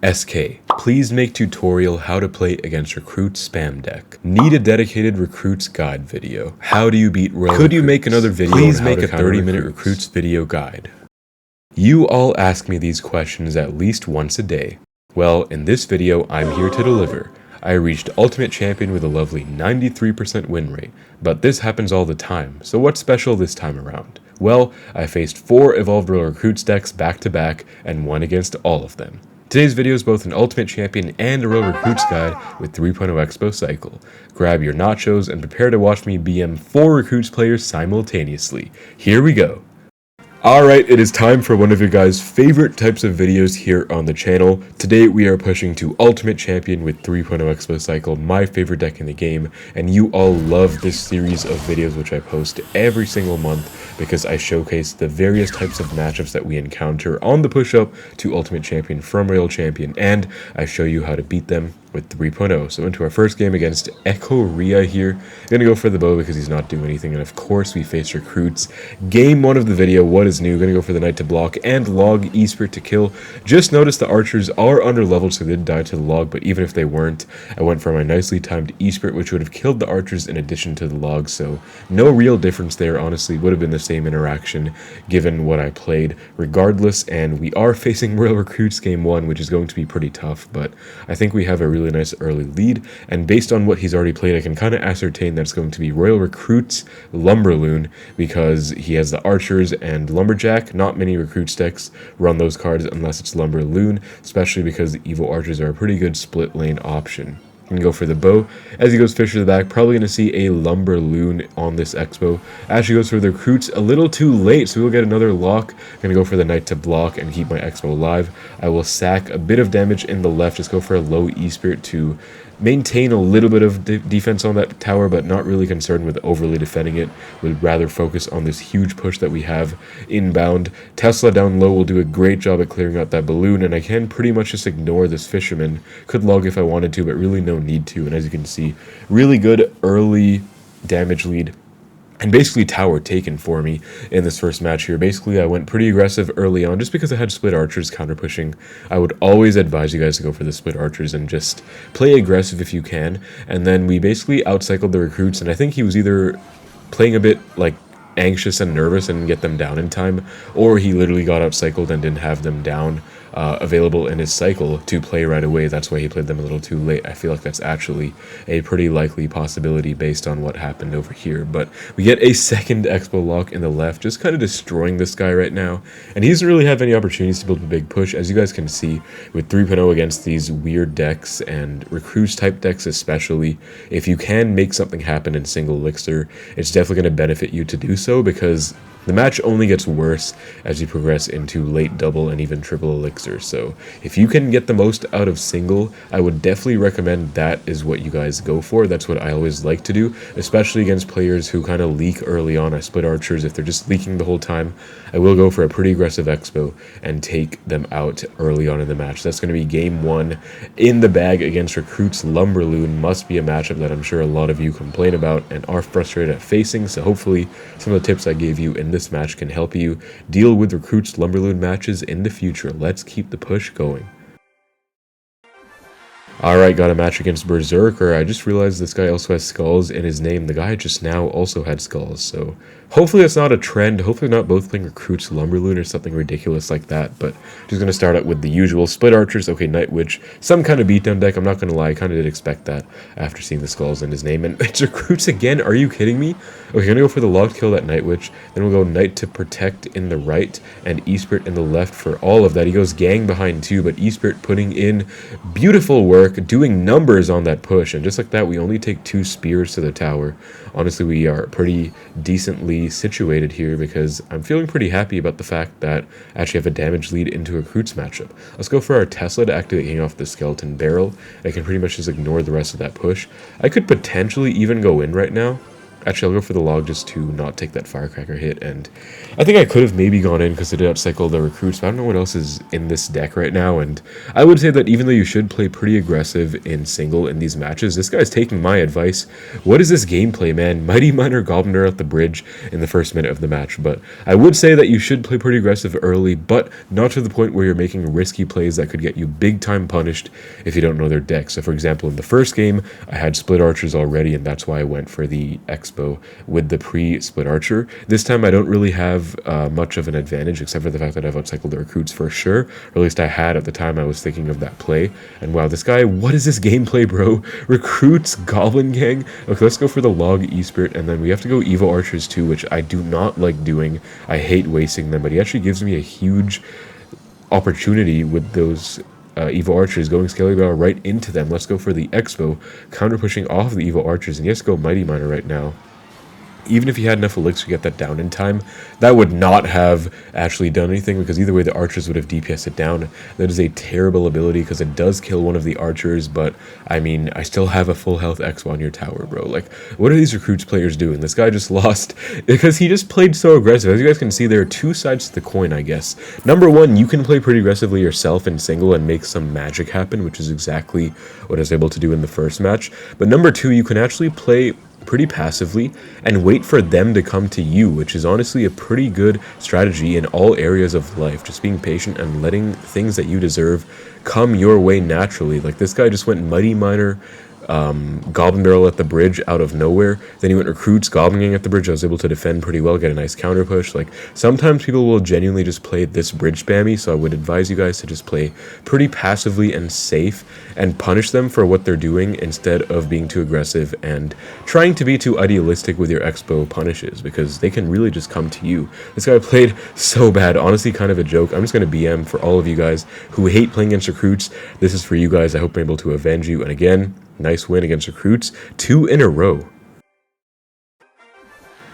SK, please make tutorial how to play against recruits spam deck. Need a dedicated recruits guide video. How do you beat Royale? Could you make another video? Please make a 30-minute recruits video guide. You all ask me these questions at least once a day. Well, in this video, I'm here to deliver. I reached Ultimate Champion with a lovely 93% win rate, but this happens all the time, so what's special this time around? Well, I faced 4 Evolved Royale Recruits decks back to back and won against all of them. Today's video is both an Ultimate Champion and a Royale Recruits guide with 3.0 Xbow cycle. Grab your nachos and prepare to watch me BM 4 Recruits players simultaneously. Here we go. Alright, it is time for one of your guys' favorite types of videos here on the channel. Today we are pushing to Ultimate Champion with 3.0 Xbow cycle, my favorite deck in the game, and you all love this series of videos which I post every single month because I showcase the various types of matchups that we encounter on the push up to Ultimate Champion from Royale Champion, and I show you how to beat them with 3.0. So into our first game against Egiant here. I'm gonna go for the bow because he's not doing anything, and of course we face recruits. Game 1 of the video, what is new? Gonna go for the knight to block and log Espirit to kill. Just notice the archers are under leveled, so they did die to the log, but even if they weren't, I went for my nicely timed Espirit, which would have killed the archers in addition to the log, so no real difference there. Honestly, would have been the same interaction given what I played regardless, and we are facing Royale Recruits game 1, which is going to be pretty tough, but I think we have a really nice early lead, and based on what he's already played, I can kind of ascertain that it's going to be Royale Recruits Lumberloon because he has the archers and lumberjack. Not many recruits decks run those cards unless it's Lumberloon, especially because the evil archers are a pretty good split lane option. Can go for the bow. As he goes fish to the back, probably going to see a Lumberloon on this Xbow. Actually goes for the recruits a little too late, so we'll get another lock. Going to go for the knight to block and keep my Xbow alive. I will sack a bit of damage in the left, just go for a low E-Spirit to maintain a little bit of defense on that tower, but not really concerned with overly defending it. Would rather focus on this huge push that we have inbound. Tesla down low will do a great job at clearing out that balloon, and I can pretty much just ignore this fisherman. Could log if I wanted to, but really no need to. And as you can see, really good early damage lead and basically tower taken for me in this first match here. Basically, I went pretty aggressive early on just because I had split archers counter pushing. I would always advise you guys to go for the split archers and just play aggressive if you can. And then we basically outcycled the recruits, and I think he was either playing a bit like anxious and nervous and get them down in time, or he literally got outcycled and didn't have them down available in his cycle to play right away. That's why he played them a little too late. I feel like that's actually a pretty likely possibility based on what happened over here. But we get a second Expo lock in the left, just kind of destroying this guy right now. And he doesn't really have any opportunities to build a big push, as you guys can see with 3.0 against these weird decks and recruits type decks especially. If you can make something happen in single elixir, it's definitely going to benefit you to do so, because the match only gets worse as you progress into late double and even triple elixir. So if you can get the most out of single, I would definitely recommend that is what you guys go for. That's what I always like to do, especially against players who kind of leak early on. I split archers. If they're just leaking the whole time, I will go for a pretty aggressive Expo and take them out early on in the match. That's going to be game 1 in the bag against recruits Lumberloon. Must be a matchup that I'm sure a lot of you complain about and are frustrated at facing, so hopefully some of the tips I gave you in this match can help you deal with recruits Lumberloon matches in the future. Let's keep the push going. Alright, got a match against Berserker. I just realized this guy also has skulls in his name. The guy just now also had skulls, so hopefully that's not a trend. Hopefully not both playing recruits Lumberloon or something ridiculous like that, but just going to start out with the usual split archers. Okay, Night Witch, some kind of beatdown deck. I'm not going to lie, I kind of did expect that after seeing the skulls in his name. And it's recruits again? Are you kidding me? Okay, going to go for the locked kill that Night Witch. Then we'll go Knight to protect in the right and E-Spirit in the left for all of that. He goes gang behind too, but E-Spirit putting in beautiful work, doing numbers on that push, and just like that, we only take 2 spears to the tower. Honestly, we are pretty decently situated here because I'm feeling pretty happy about the fact that I actually have a damage lead into a recruits matchup. Let's go for our Tesla to activate hang off the skeleton barrel. I can pretty much just ignore the rest of that push. I could potentially even go in right now, Actually, I'll go for the log just to not take that firecracker hit, and I think I could have maybe gone in because it did outcycle the recruits, but I don't know what else is in this deck right now, and I would say that even though you should play pretty aggressive in single in these matches, this guy's taking my advice. What is this gameplay, man? Mighty Miner Goblin at the bridge in the first minute of the match, but I would say that you should play pretty aggressive early, but not to the point where you're making risky plays that could get you big time punished if you don't know their deck. So for example, in the first game, I had split archers already, and that's why I went for the Xbow with the pre-split archer. This time I don't really have much of an advantage, except for the fact that I've outcycled the recruits for sure, or at least I had at the time I was thinking of that play. And wow, this guy, what is this gameplay, bro? Recruits, Goblin Gang? Okay, let's go for the log E-Spirit, and then we have to go Evo Archers too, which I do not like doing. I hate wasting them, but he actually gives me a huge opportunity with those Evo Archers going Scaly Barrel right into them. Let's go for the Expo, counter pushing off the Evo Archers, and he has to go Mighty Miner right now. Even if he had enough elixir to get that down in time, that would not have actually done anything, because either way the archers would have DPS'd it down. That is a terrible ability because it does kill one of the archers, but I mean, I still have a full health Expo on your tower, bro. Like, what are these recruits players doing? This guy just lost because he just played so aggressive. As you guys can see, there are two sides to the coin, I guess. Number one, you can play pretty aggressively yourself in single and make some magic happen, which is exactly what I was able to do in the first match. But number two, you can actually play pretty passively and wait for them to come to you, which is honestly a pretty good strategy in all areas of life. Just being patient and letting things that you deserve come your way naturally. Like, this guy just went Mighty Miner Goblin Barrel at the bridge out of nowhere. Then he went recruits, Goblin Gang at the bridge. I was able to defend pretty well, get a nice counter push. Like, sometimes people will genuinely just play this bridge spammy, so I would advise you guys to just play pretty passively and safe and punish them for what they're doing instead of being too aggressive and trying to be too idealistic with your Expo punishes, because they can really just come to you. This guy played so bad, honestly kind of a joke. I'm just going to BM for all of you guys who hate playing against recruits. This is for you guys. I hope I'm able to avenge you. And again, nice win against recruits, 2 in a row.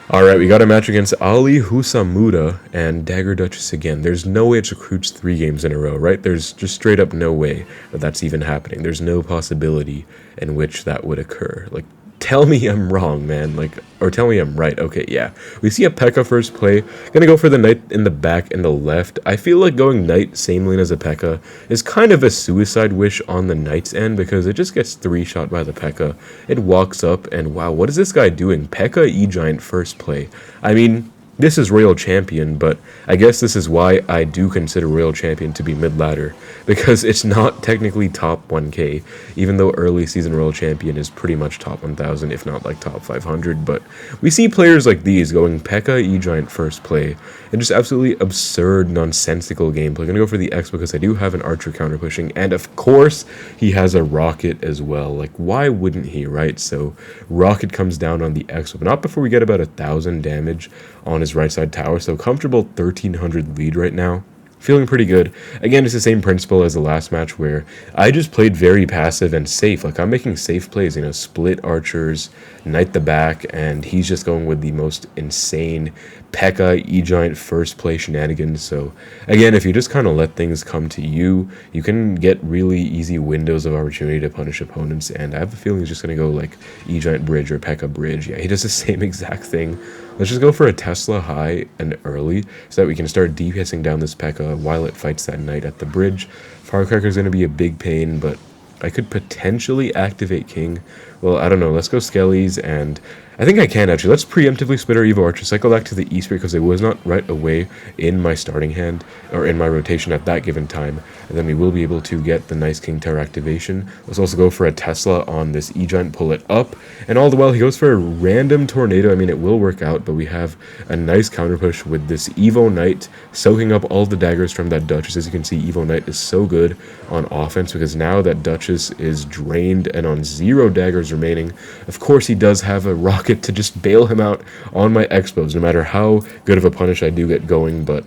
Alright, we got a match against Ali Husamuda and Dagger Duchess again. There's no way it's recruits 3 games in a row, right? There's just straight up no way that that's even happening. There's no possibility in which that would occur. Like, tell me I'm wrong, man. Like, or tell me I'm right. Okay, yeah. We see a Pekka first play. Gonna go for the knight in the back and the left. I feel like going knight same lane as a Pekka is kind of a suicide wish on the knight's end, because it just gets 3-shot by the Pekka. It walks up, and wow, what is this guy doing? Pekka Egiant first play. I mean, this is Royal Champion, but I guess this is why I do consider Royal Champion to be mid-ladder, because it's not technically top 1k, even though early season Royal Champion is pretty much top 1000, if not like top 500, but we see players like these going Pekka Egiant first play, and just absolutely absurd, nonsensical gameplay. I'm gonna go for the X because I do have an archer counter pushing, and of course, he has a rocket as well. Like, why wouldn't he, right? So, rocket comes down on the X, but not before we get about 1000 damage on his right side tower, so comfortable 1300 lead right now. Feeling pretty good. Again, it's the same principle as the last match where I just played very passive and safe. Like, I'm making safe plays, you know, split archers, knight the back, and he's just going with the most insane Pekka E-Giant first play shenanigans. So again, if you just kind of let things come to you, you can get really easy windows of opportunity to punish opponents, and I have a feeling he's just going to go like E-Giant bridge or Pekka bridge. Yeah, he does the same exact thing. Let's just go for a Tesla high and early so that we can start DPSing down this Pekka while it fights that knight at the bridge. Firecracker is going to be a big pain, but I could potentially activate King. Well, I don't know. Let's go Skellies, and I think I can actually. Let's preemptively split our Evo Archer, cycle back to the E-Spirit because it was not right away in my starting hand, or in my rotation at that given time, and then we will be able to get the nice King Tower activation. Let's also go for a Tesla on this E-Giant, pull it up, and all the while he goes for a random Tornado. I mean, it will work out, but we have a nice counter push with this Evo Knight, soaking up all the daggers from that Duchess. As you can see, Evo Knight is so good on offense because now that Duchess is drained and on 0 daggers remaining, of course he does have a rocket to just bail him out on my Expos, no matter how good of a punish I do get going. But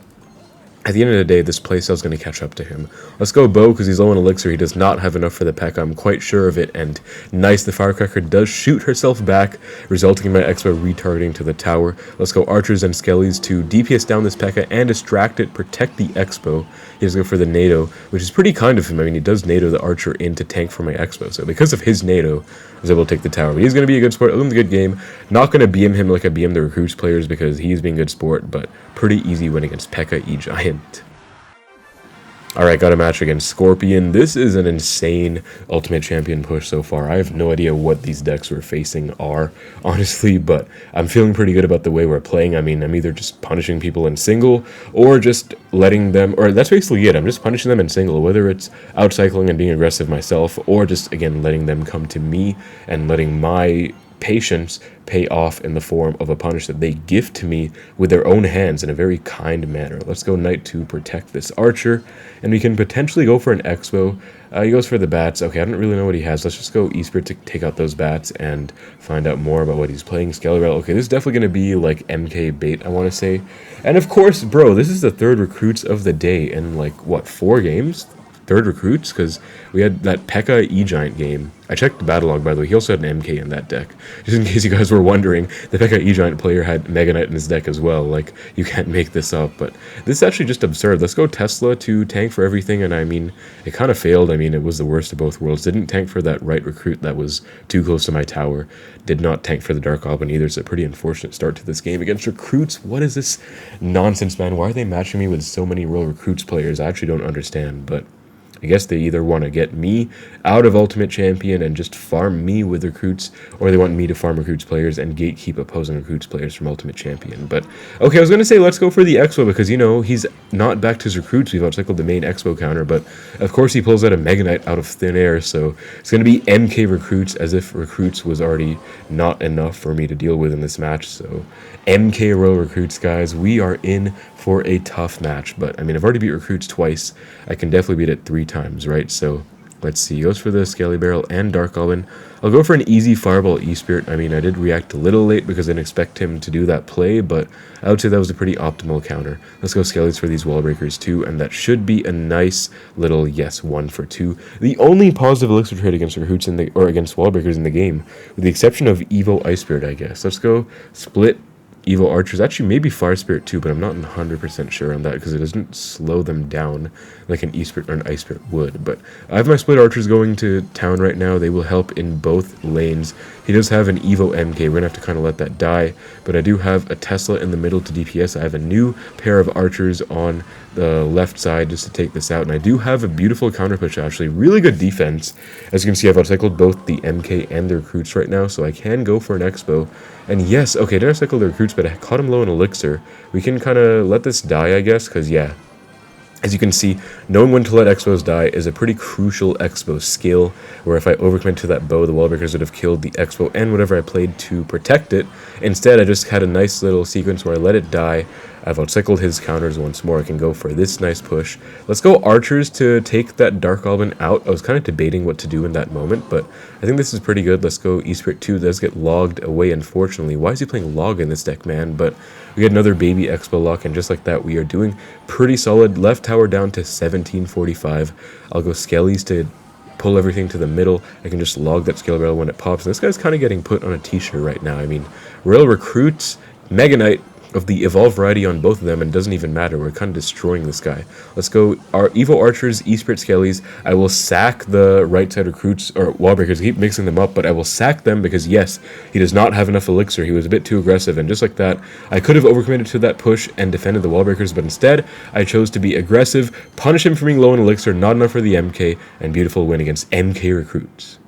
At the end of the day, this playstyle is going to catch up to him. Let's go Bow because he's low on elixir. He does not have enough for the Pekka. I'm quite sure of it. And nice, the Firecracker does shoot herself back, resulting in my Xbow retargeting to the tower. Let's go Archers and Skellies to DPS down this Pekka and distract it, protect the Xbow. He does go for the NATO, which is pretty kind of him. I mean, he does NATO the Archer in to tank for my Xbow. So because of his NATO, I was able to take the tower. But he's going to be a good sport. I'll give him a good game. Not going to BM him like I BM the recruits players because he's being a good sport, but pretty easy win against Pekka Egiant. Alright, got a match against Scorpion. This is an insane Ultimate Champion push so far. I have no idea what these decks we're facing are, honestly, but I'm feeling pretty good about the way we're playing. I mean, I'm either just punishing people in single, or just letting them, or that's basically it. I'm just punishing them in single, whether it's outcycling and being aggressive myself, or just, again, letting them come to me and letting my patience pay off in the form of a punish that they gift to me with their own hands in a very kind manner. Let's go Knight to protect this Archer, and we can potentially go for an Expo. He goes for the bats. Okay, I don't really know what he has. Let's just go Espirit to take out those bats and find out more about what he's playing. Skellibarrel. Okay, this is definitely going to be like MK bait, I want to say. And of course, bro, this is the third recruits of the day in like, what, 4 games? Third recruits, because we had that Pekka Egiant game. I checked the battle log, by the way. He also had an MK in that deck. Just in case you guys were wondering, the Pekka Egiant player had Mega Knight in his deck as well. Like, you can't make this up. But this is actually just absurd. Let's go Tesla to tank for everything. And I mean, it kind of failed. I mean, it was the worst of both worlds. Didn't tank for that right recruit that was too close to my tower. Did not tank for the Dark Goblin either. It's a pretty unfortunate start to this game against recruits. What is this nonsense, man? Why are they matching me with so many Royal Recruits players? I actually don't understand, but I guess they either want to get me out of Ultimate Champion and just farm me with recruits, or they want me to farm recruits players and gatekeep opposing recruits players from Ultimate Champion. But, okay, I was going to say let's go for the Expo because, you know, he's not back to his recruits. We've outcycled the main Expo counter, but of course he pulls out a Mega Knight out of thin air, so it's going to be MK recruits as if recruits was already not enough for me to deal with in this match. So MK Royal Recruits, guys, we are in for a tough match. But, I mean, I've already beat recruits twice. I can definitely beat it 3 times, right? So let's see. He goes for the Skellibarrel and Dark Goblin. I'll go for an easy Fireball E-Spirit. I mean, I did react a little late because I didn't expect him to do that play, but I would say that was a pretty optimal counter. Let's go Skellies for these wall breakers too, and that should be a nice little yes 1 for 2. The only positive elixir trade against recruits in the, or against wall breakers in the game, with the exception of Evo Ice Spirit, I guess. Let's go split Evo Archers, actually maybe Fire Spirit too, but I'm not 100% sure on that because it doesn't slow them down like an E-Spirit or an Ice Spirit would. But I have my Split Archers going to town right now. They will help in both lanes. He does have an Evo MK. We're going to have to kind of let that die. But I do have a Tesla in the middle to DPS. I have a new pair of Archers on the left side just to take this out. And I do have a beautiful counter push, actually. Really good defense. As you can see, I've outcycled both the MK and the recruits right now, so I can go for an Expo. And yes, okay, I didn't outcycle the recruits, but I caught him low in elixir. We can kind of let this die, I guess, because yeah. As you can see, knowing when to let Expos die is a pretty crucial Expo skill, where if I overcommit to that bow, the wall breakers would have killed the Expo and whatever I played to protect it. Instead, I just had a nice little sequence where I let it die. I've outcycled his counters once more. I can go for this nice push. Let's go Archers to take that Dark Goblin out. I was kind of debating what to do in that moment, but I think this is pretty good. Let's go E-Spirit 2. It does get logged away, unfortunately. Why is he playing log in this deck, man? But we get another baby Expo lock, and just like that, we are doing pretty solid. Left tower down to 1745. I'll go Skellies to pull everything to the middle. I can just log that skill barrel when it pops. And this guy's kind of getting put on a t-shirt right now. I mean, Royal Recruits, Mega Knight of the evolved variety on both of them, and it doesn't even matter. We're kind of destroying this guy. Let's go our Evo Archers, E-Spirit Skellies. I will sack the right side recruits, or wall breakers. I keep mixing them up, but I will sack them because, yes, he does not have enough elixir. He was a bit too aggressive, and just like that, I could have overcommitted to that push and defended the wall breakers, but instead, I chose to be aggressive, punish him for being low in elixir, not enough for the MK, and beautiful win against MK recruits.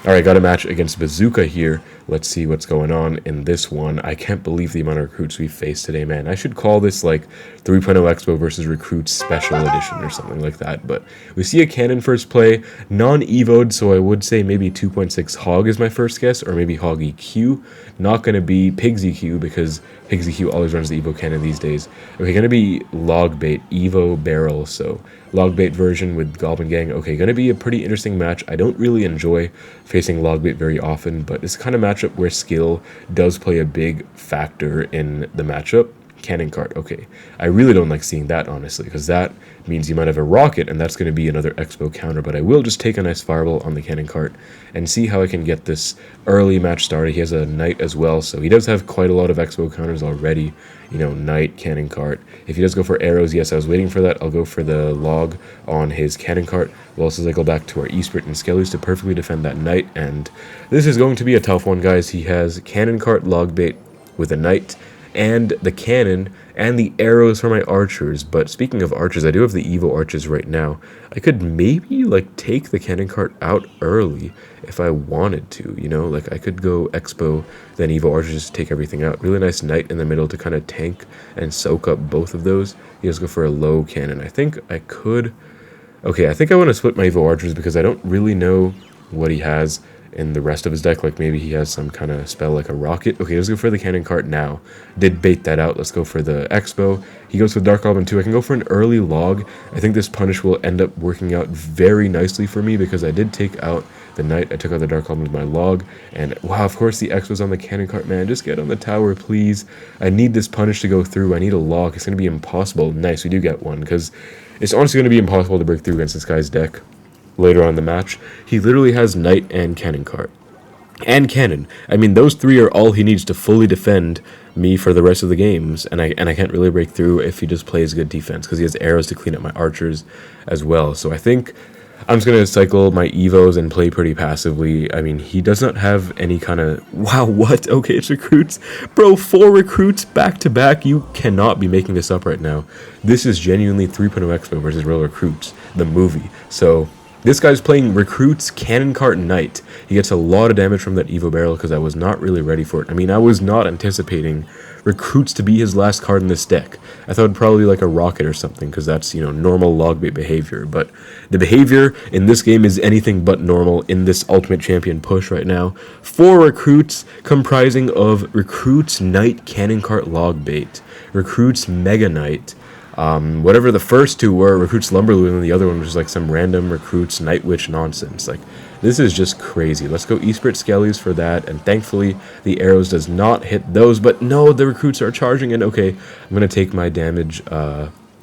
Alright, got a match against Bazooka here. Let's see what's going on in this one. I can't believe the amount of recruits we faced today, man. I should call this like 3.0 Xbow versus Recruits Special Edition or something like that. But we see a cannon first play, non-evoed, so I would say maybe 2.6 Hog is my first guess, or maybe Hog EQ. Not going to be Pigs EQ, because Pigs EQ always runs the Evo cannon these days. Okay, going to be Log Bait, Evo Barrel, so Log Bait version with Goblin Gang. Okay, going to be a pretty interesting match. I don't really enjoy facing Log Bait very often, but it's the kind of matchup where skill does play a big factor in the matchup. cannon cart. Okay, I really don't like seeing that, honestly, because that means he might have a rocket, and that's going to be another Xbow counter. But I will just take a nice fireball on the cannon cart and see how I can get this early match started. He has a knight as well, so he does have quite a lot of Xbow counters already. You know, knight, cannon cart. If he does go for arrows, yes, I was waiting for that. I'll go for the log on his cannon cart. We'll also cycle back to our Esprit and Skellies to perfectly defend that knight, and this is going to be a tough one, guys. He has cannon cart log bait with a knight, and the cannon, and the arrows for my archers. But speaking of archers, I do have the Evo archers right now. I could maybe, like, take the cannon cart out early if I wanted to, you know? Like, I could go Xbow, then Evo archers to take everything out. Really nice knight in the middle to kind of tank and soak up both of those. He does go for a low cannon. I think I could... Okay, I think I want to split my Evo archers because I don't really know what he has in the rest of his deck. Like, maybe he has some kind of spell like a rocket. Okay, let's go for the cannon cart now. Did bait that out. Let's go for the Xbow. He goes for Dark Goblin too. I can go for an early log. I think this punish will end up working out very nicely for me because I did take out the knight. I took out the Dark Goblin with my log. And wow, of course the Xbow's on the cannon cart, man. Just get on the tower, please. I need this punish to go through. I need a log. It's going to be impossible. Nice, we do get one because it's honestly going to be impossible to break through against this guy's deck. Later on in the match, he literally has knight and cannon cart. And cannon. I mean, those three are all he needs to fully defend me for the rest of the games, and I can't really break through if he just plays good defense, because he has arrows to clean up my archers as well. So I think I'm just going to cycle my Evos and play pretty passively. I mean, he does not have any kind of... Wow, what? Okay, it's recruits. Bro, 4 recruits back-to-back. You cannot be making this up right now. This is genuinely 3.0 Xbow versus Real Recruits, the movie. So... this guy's playing Recruits Cannon Cart Knight. He gets a lot of damage from that Evo Barrel because I was not really ready for it. I mean, I was not anticipating Recruits to be his last card in this deck. I thought probably like a rocket or something because that's, you know, normal log bait behavior. But the behavior in this game is anything but normal in this Ultimate Champion push right now. 4 Recruits comprising of Recruits Knight Cannon Cart log bait, Recruits Mega Knight, whatever the first 2 were, Recruits Lumberloon, and the other one was just like some random Recruits Night Witch nonsense. Like, this is just crazy. Let's go Esprit Skellies for that, and thankfully the arrows does not hit those, but no, the Recruits are charging, and okay, I'm going to take my damage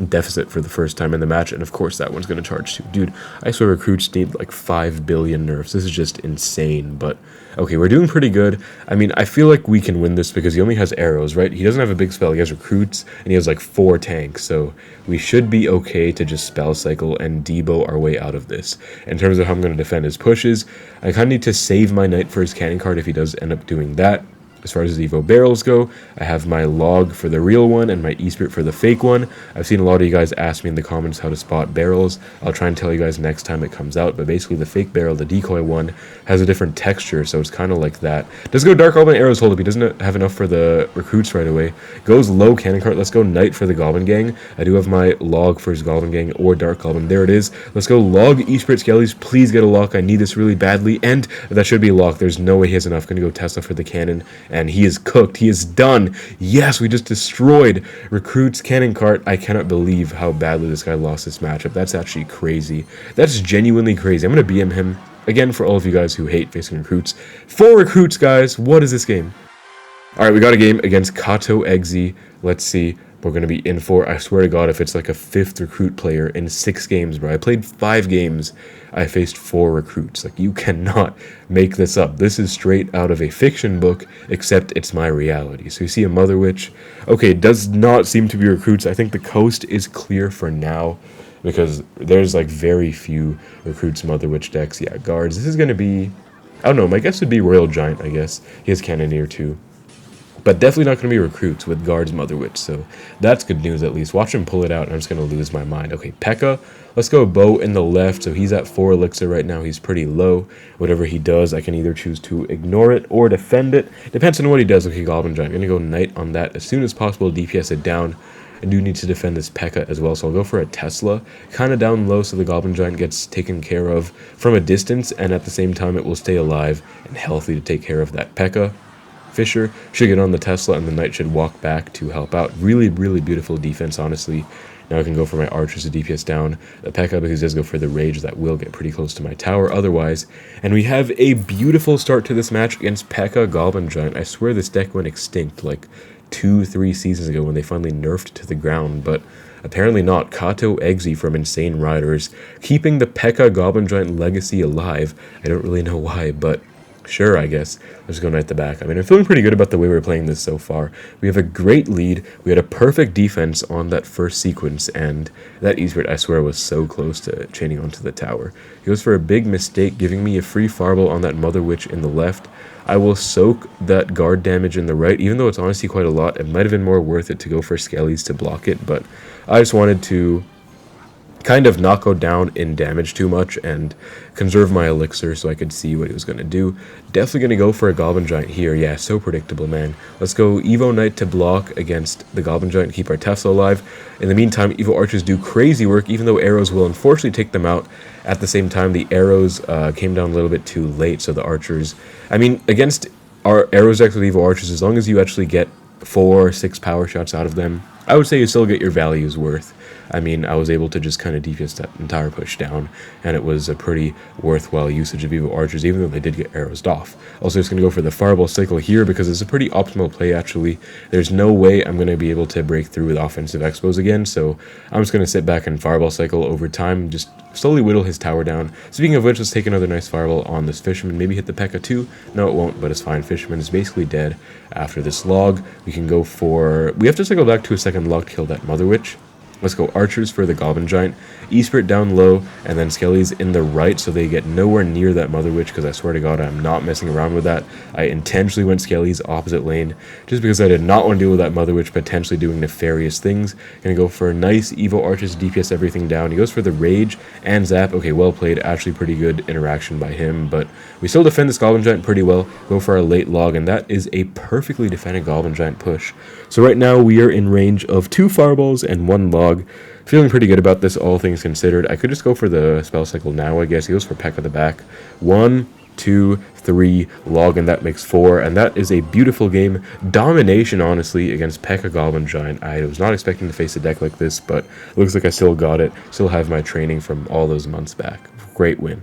deficit for the first time in the match, and of course that one's going to charge too. Dude, I swear Recruits need like 5 billion nerfs. This is just insane, but okay, we're doing pretty good. I mean, I feel like we can win this because he only has arrows, right? He doesn't have a big spell. He has Recruits, and he has like 4 tanks, so we should be okay to just spell cycle and debo our way out of this. In terms of how I'm going to defend his pushes, I kind of need to save my knight for his cannon card if he does end up doing that. As far as the Evo barrels go, I have my log for the real one and my Esprit for the fake one. I've seen a lot of you guys ask me in the comments how to spot barrels. I'll try and tell you guys next time it comes out, but basically the fake barrel, the decoy one, has a different texture, so it's kind of like that. Does go Dark Goblin arrows hold up. He doesn't have enough for the recruits right away. Goes low cannon cart. Let's go knight for the Goblin Gang. I do have my log for his Goblin Gang or Dark Goblin. There it is. Let's go log Esprit Skellies. Please get a lock. I need this really badly, and that should be a lock. There's no way he has enough. Gonna go Tesla for the cannon, and he is cooked. He is done. Yes, we just destroyed Recruits Cannon Cart. I cannot believe how badly this guy lost this matchup. That's actually crazy. That's genuinely crazy. I'm going to BM him again for all of you guys who hate facing Recruits. 4 Recruits, guys. What is this game? Alright, we got a game against Kato Eggsy. Let's see. We're going to be in for, I swear to God, if it's like a 5th recruit player in 6 games, bro. I played 5 games. I faced 4 recruits. Like, you cannot make this up. This is straight out of a fiction book, except it's my reality. So you see a Mother Witch. Okay, it does not seem to be recruits. I think the coast is clear for now, because there's like very few recruits Mother Witch decks. Yeah, guards. This is going to be, I don't know, my guess would be Royal Giant, I guess. He has Cannoneer too. But definitely not going to be recruits with guards Mother Witch, so that's good news at least. Watch him pull it out, and I'm just going to lose my mind. Okay, Pekka, let's go bow in the left, so he's at 4 elixir right now. He's pretty low. Whatever he does, I can either choose to ignore it or defend it. Depends on what he does. Okay, Goblin Giant, I'm going to go knight on that as soon as possible, DPS it down. I do need to defend this Pekka as well, so I'll go for a Tesla, kind of down low so the Goblin Giant gets taken care of from a distance, and at the same time it will stay alive and healthy to take care of that Pekka. Fisher should get on the Tesla, and the knight should walk back to help out. Really, really beautiful defense, honestly. Now I can go for my archers to DPS down the Pekka, because he does go for the rage that will get pretty close to my tower otherwise. And we have a beautiful start to this match against Pekka Goblin Giant. I swear this deck went extinct like 2-3 seasons ago when they finally nerfed to the ground, but apparently not. Kato Eggsy from Insane Riders, keeping the Pekka Goblin Giant legacy alive. I don't really know why, but sure, I guess. Let's go Knight the back. I mean, I'm feeling pretty good about the way we're playing this so far. We have a great lead. We had a perfect defense on that first sequence, and that Egiant, I swear, was so close to chaining onto the tower. He goes for a big mistake, giving me a free fireball on that Mother Witch in the left. I will soak that guard damage in the right, even though it's honestly quite a lot. It might have been more worth it to go for Skellies to block it, but I just wanted to kind of not go down in damage too much and conserve my elixir so I could see what he was going to do. Definitely going to go for a Goblin Giant here. Yeah, so predictable, man. Let's go Evo Knight to block against the Goblin Giant and keep our Tesla alive. In the meantime, Evo Archers do crazy work, even though arrows will unfortunately take them out. At the same time, the arrows came down a little bit too late, so the Archers... I mean, against our arrows decks with Evo Archers, as long as you actually get 4 or 6 power shots out of them, I would say you still get your value's worth. I mean, I was able to just kind of DPS that entire push down, and it was a pretty worthwhile usage of Evo Archers, even though they did get arrows off. Also, just going to go for the Fireball cycle here, because it's a pretty optimal play, actually. There's no way I'm going to be able to break through with offensive Xbows again, so I'm just going to sit back and Fireball cycle over time, just slowly whittle his tower down. Speaking of which, let's take another nice Fireball on this Fisherman, maybe hit the Pekka too. No, it won't, but it's fine. Fisherman is basically dead after this log. We can go for... We have to cycle back to a second log to kill that Mother Witch. Let's go Archers for the Goblin Giant. E-Spirit down low, and then Skellies in the right, so they get nowhere near that Mother Witch, because I swear to God, I'm not messing around with that. I intentionally went Skellies opposite lane, just because I did not want to deal with that Mother Witch potentially doing nefarious things. Gonna go for a nice Evo Archers, DPS everything down. He goes for the Rage and Zap. Okay, well played. Actually pretty good interaction by him, but we still defend this Goblin Giant pretty well. Go for our late log, and that is a perfectly defended Goblin Giant push. So right now, we are in range of 2 Fireballs and 1 log. Feeling pretty good about this, all things considered. I could just go for the spell cycle now, I guess. He goes for Pekka the back. 1, 2, 3, log, and that makes 4. And that is a beautiful game. Domination, honestly, against Pekka Goblin Giant. I was not expecting to face a deck like this, but looks like I still got it. Still have my training from all those months back. Great win.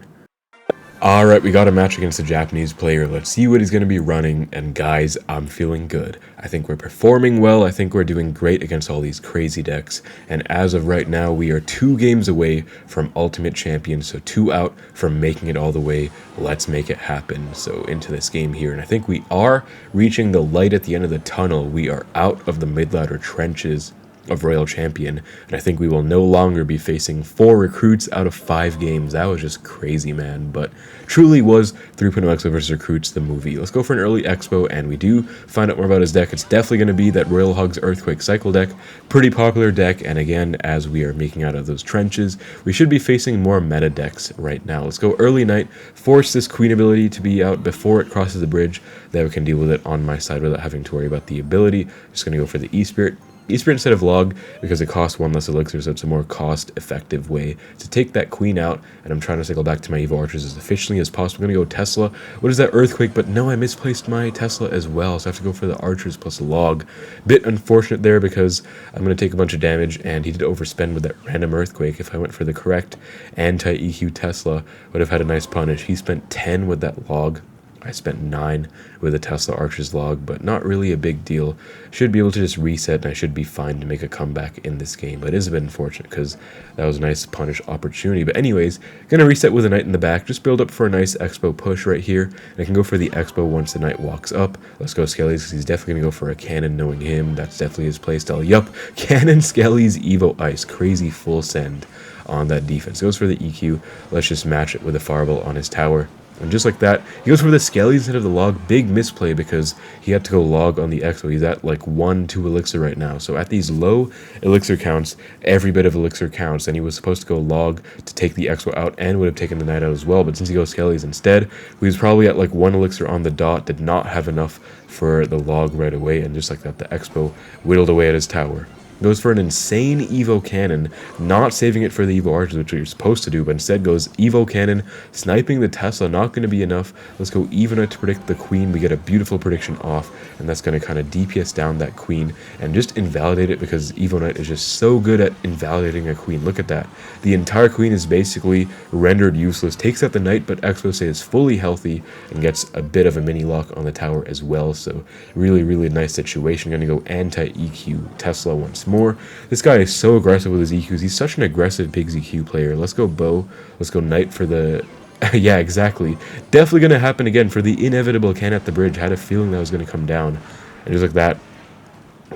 Alright, we got a match against a Japanese player. Let's see what he's going to be running, and guys, I'm feeling good. I think we're performing well. I think we're doing great against all these crazy decks, and as of right now, we are 2 games away from Ultimate Champion, so 2 out from making it all the way. Let's make it happen. So into this game here, and I think we are reaching the light at the end of the tunnel. We are out of the mid-ladder trenches of Royal Champion, and I think we will no longer be facing 4 recruits out of 5 games. That was just crazy, man, but truly was 3.0 Xbow versus Recruits the movie. Let's go for an early Expo, and we do find out more about his deck. It's definitely going to be that Royal Hugs Earthquake Cycle deck. Pretty popular deck, and again, as we are making out of those trenches, we should be facing more meta decks right now. Let's go early Knight, force this Queen ability to be out before it crosses the bridge. That we can deal with it on my side without having to worry about the ability. Just going to go for the E-Spirit. E-Spirit instead of log, because it costs 1 less elixir, so it's a more cost-effective way to take that queen out, and I'm trying to cycle back to my Evo Archers as efficiently as possible. I'm going to go Tesla. What is that Earthquake? But no, I misplaced my Tesla as well, so I have to go for the Archers plus log. Bit unfortunate there, because I'm going to take a bunch of damage, and he did overspend with that random Earthquake. If I went for the correct anti-EQ Tesla, would have had a nice punish. He spent 10 with that log. I spent 9 with a Tesla Archer's log, but not really a big deal. Should be able to just reset, and I should be fine to make a comeback in this game. But it is a bit unfortunate, because that was a nice punish opportunity. But anyways, gonna reset with a Knight in the back. Just build up for a nice Expo push right here. And I can go for the Expo once the Knight walks up. Let's go Skellies, because he's definitely gonna go for a Cannon, knowing him. That's definitely his playstyle. Yup, Cannon, Skellies, Evo Ice. Crazy full send on that defense. Goes for the EQ. Let's just match it with a Fireball on his tower. And just like that, he goes for the Skellies instead of the log. Big misplay, because he had to go log on the Expo. He's at like 1-2 elixir right now. So at these low elixir counts, every bit of elixir counts. And he was supposed to go log to take the Expo out, and would have taken the Knight out as well. But since he goes Skellies instead, he was probably at like 1 elixir on the dot. Did not have enough for the log right away. And just like that, the Expo whittled away at his tower. goes for an insane Evo Cannon, not saving it for the Evo Archers, which you're supposed to do, but instead goes Evo Cannon, sniping the Tesla, not going to be enough. Let's go Evo to predict the Queen. We get a beautiful prediction off, and that's going to kind of DPS down that Queen and just invalidate it, because Evo Knight is just so good at invalidating a Queen. Look at that. The entire Queen is basically rendered useless, takes out the Knight, but Xbow stays fully healthy and gets a bit of a mini lock on the tower as well. So really, really nice situation. Going to go anti-EQ Tesla once more. This guy is so aggressive with his EQs. He's such an aggressive Pigs EQ player. Let's go Bow. Let's go Knight for the... yeah, exactly. Definitely going to happen again for the inevitable can at the bridge. Had a feeling that was going to come down. And just like that,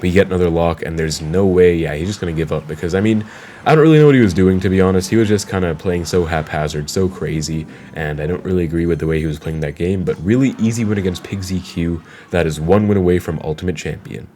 we get another lock, and there's no way, yeah, he's just going to give up, because, I mean, I don't really know what he was doing, to be honest. He was just kind of playing so haphazard, so crazy, and I don't really agree with the way he was playing that game, but really easy win against Pigs EQ. That is one win away from Ultimate Champion.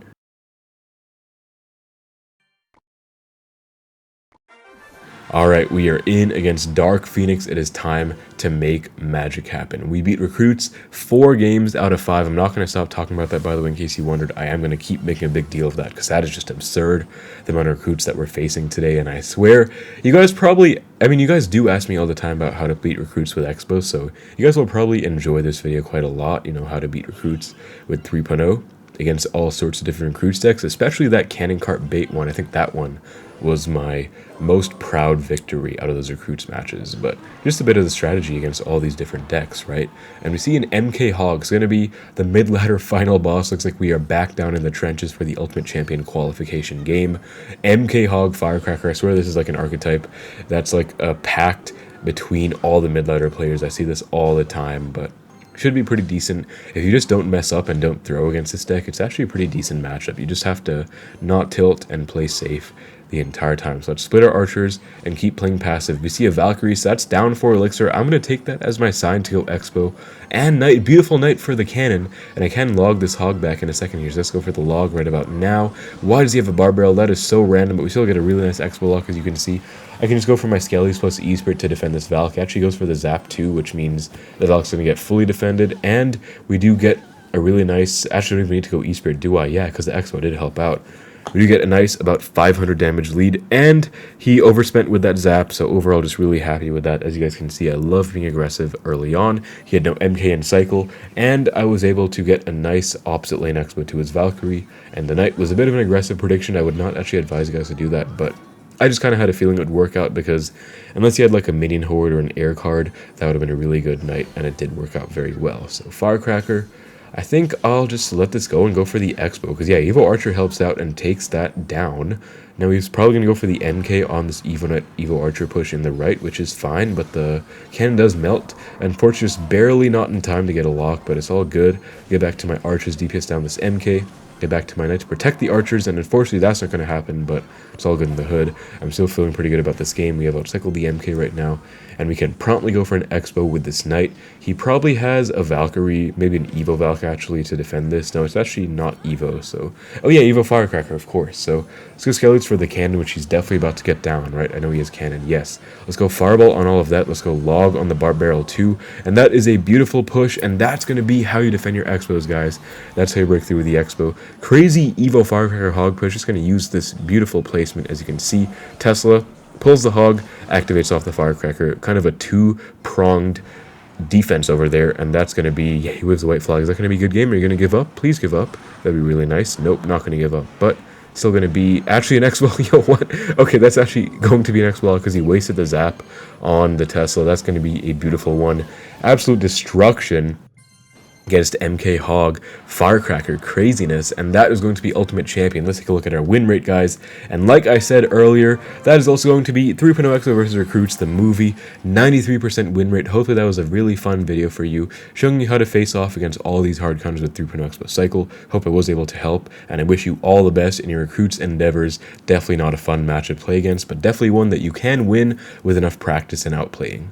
Alright, we are in against Dark Phoenix. It is time to make magic happen. We beat Recruits 4 games out of 5. I'm not going to stop talking about that, by the way, in case you wondered. I am going to keep making a big deal of that, because that is just absurd, the amount of Recruits that we're facing today. And I swear, you guys probably... I mean, you guys do ask me all the time about how to beat Recruits with Xbow, so you guys will probably enjoy this video quite a lot, you know, how to beat Recruits with 3.0 against all sorts of different Recruits decks, especially that Cannon Cart Bait one. I think that one was my most proud victory out of those Recruits matches, but just a bit of the strategy against all these different decks, right? And we see an MK Hog. It's going to be the mid-ladder final boss. Looks like we are back down in the trenches for the Ultimate Champion qualification game. MK Hog Firecracker. I swear this is like an archetype that's like a pact between all the mid-ladder players. I see this all the time, but should be pretty decent. If you just don't mess up and don't throw against this deck, it's actually a pretty decent matchup. You just have to not tilt and play safe the entire time. So let's split our archers and keep playing passive. We see a Valkyrie, so that's down 4 elixir. I'm going to take that as my sign to go Expo. And Knight, beautiful Knight for the cannon. And I can log this hog back in a second here. So let's go for the log right about now. Why does he have a bar barrel? That is so random, but we still get a really nice Expo lock, as you can see. I can just go for my Skellies plus E-Spirit to defend this Valk. Actually goes for the Zap too, which means the Valk's going to get fully defended. And we do get a really nice... Actually, I don't even need to go E-Spirit, do I? Yeah, because the Expo did help out. We do get a nice about 500 damage lead, and he overspent with that Zap, so overall just really happy with that. As you guys can see, I love being aggressive early on. He had no MK in cycle, and I was able to get a nice opposite lane Expo to his Valkyrie, and the Knight was a bit of an aggressive prediction. I would not actually advise you guys to do that, but I just kind of had a feeling it would work out, because unless you had like a minion horde or an air card, that would have been a really good Knight, and it did work out very well. So Firecracker, I think I'll just let this go and go for the Expo, because yeah, Evo Archer helps out and takes that down. Now he's probably going to go for the MK on this Evo Knight, Evo Archer push in the right, which is fine, but the cannon does melt. Unfortunately, just barely not in time to get a lock, but it's all good. Get back to my Archers, DPS down this MK. Get back to my Knight to protect the Archers, and unfortunately that's not going to happen, but it's all good in the hood. I'm still feeling pretty good about this game. We have outcycled the MK right now, and we can promptly go for an Expo with this Knight. He probably has a Valkyrie, maybe an Evo Valk actually, to defend this. No, it's actually not Evo, so... Oh yeah, Evo Firecracker, of course. So let's go Skellies for the cannon, which he's definitely about to get down, right? I know he has cannon, yes. Let's go Fireball on all of that. Let's go Log on the Barb Barrel too, and that is a beautiful push, and that's going to be how you defend your Expos, guys. That's how you break through with the Expo. Crazy Evo Firecracker Hog push. Just going to use this beautiful placement. As you can see, Tesla pulls the Hog, activates off the Firecracker. Kind of a two-pronged defense over there, and that's going to be... Yeah, he waves the white flag. Is that going to be a good game? Are you going to give up? Please give up. That'd be really nice. Nope, not going to give up, but still going to be... Actually, an X-Wall. Yo, what? Okay, that's actually going to be an X-Wall because he wasted the Zap on the Tesla. That's going to be a beautiful one. Absolute destruction against MK Hog, Firecracker, craziness, and that is going to be Ultimate Champion. Let's take a look at our win rate, guys. And like I said earlier, that is also going to be 3.0 Xbow versus Recruits, the movie, 93% win rate. Hopefully that was a really fun video for you, showing you how to face off against all these hard counters with 3.0 Xbow cycle. Hope I was able to help, and I wish you all the best in your Recruits endeavors. Definitely not a fun match to play against, but definitely one that you can win with enough practice and outplaying.